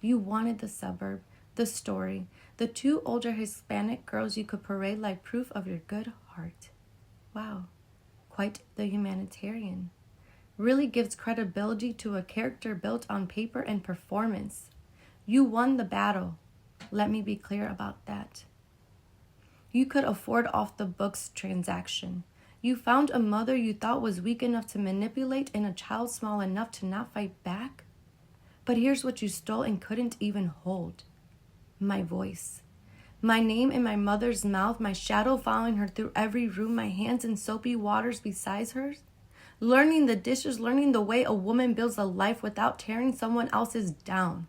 You wanted the suburb, the story, the two older Hispanic girls you could parade like proof of your good heart. Wow, quite the humanitarian. Really gives credibility to a character built on paper and performance. You won the battle. Let me be clear about that. You could afford off the books transaction. You found a mother you thought was weak enough to manipulate and a child small enough to not fight back. But here's what you stole and couldn't even hold. My voice. My name in my mother's mouth, my shadow following her through every room, my hands in soapy waters beside hers. Learning the dishes, learning the way a woman builds a life without tearing someone else's down.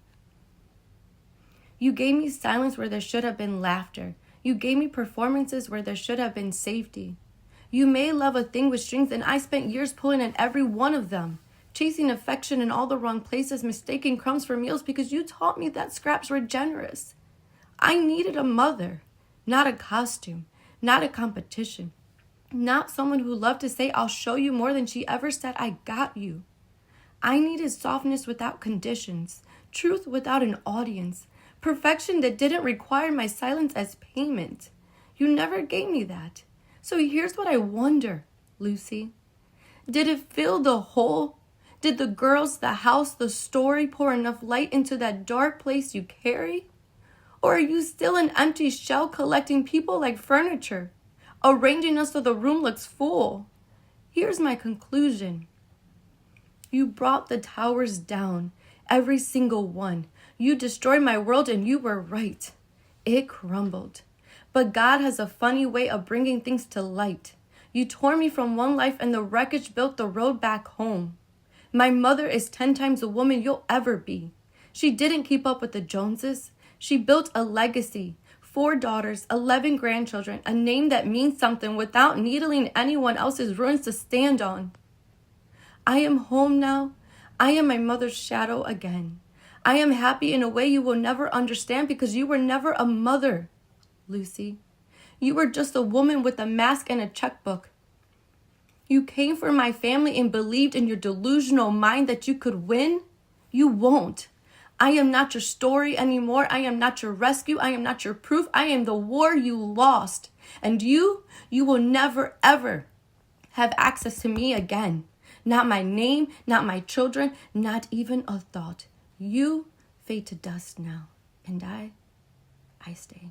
You gave me silence where there should have been laughter. You gave me performances where there should have been safety. You may love a thing with strings, and I spent years pulling at every one of them, chasing affection in all the wrong places, mistaking crumbs for meals because you taught me that scraps were generous. I needed a mother, not a costume, not a competition. Not someone who loved to say, I'll show you more than she ever said, I got you. I needed softness without conditions, truth without an audience, perfection that didn't require my silence as payment. You never gave me that. So here's what I wonder, Lucy. Did it fill the hole? Did the girls, the house, the story pour enough light into that dark place you carry? Or are you still an empty shell collecting people like furniture? Arranging us so the room looks full. Here's my conclusion. You brought the towers down, every single one. You destroyed my world and you were right. It crumbled. But God has a funny way of bringing things to light. You tore me from one life and the wreckage built the road back home. My mother is 10 times the woman you'll ever be. She didn't keep up with the Joneses. She built a legacy. 4 daughters, 11 grandchildren, a name that means something without needling anyone else's ruins to stand on. I am home now. I am my mother's shadow again. I am happy in a way you will never understand because you were never a mother, Lucy. You were just a woman with a mask and a checkbook. You came for my family and believed in your delusional mind that you could win. You won't. I am not your story anymore. I am not your rescue. I am not your proof. I am the war you lost. And you will never, ever have access to me again. Not my name, not my children, not even a thought. You fade to dust now. And I stay.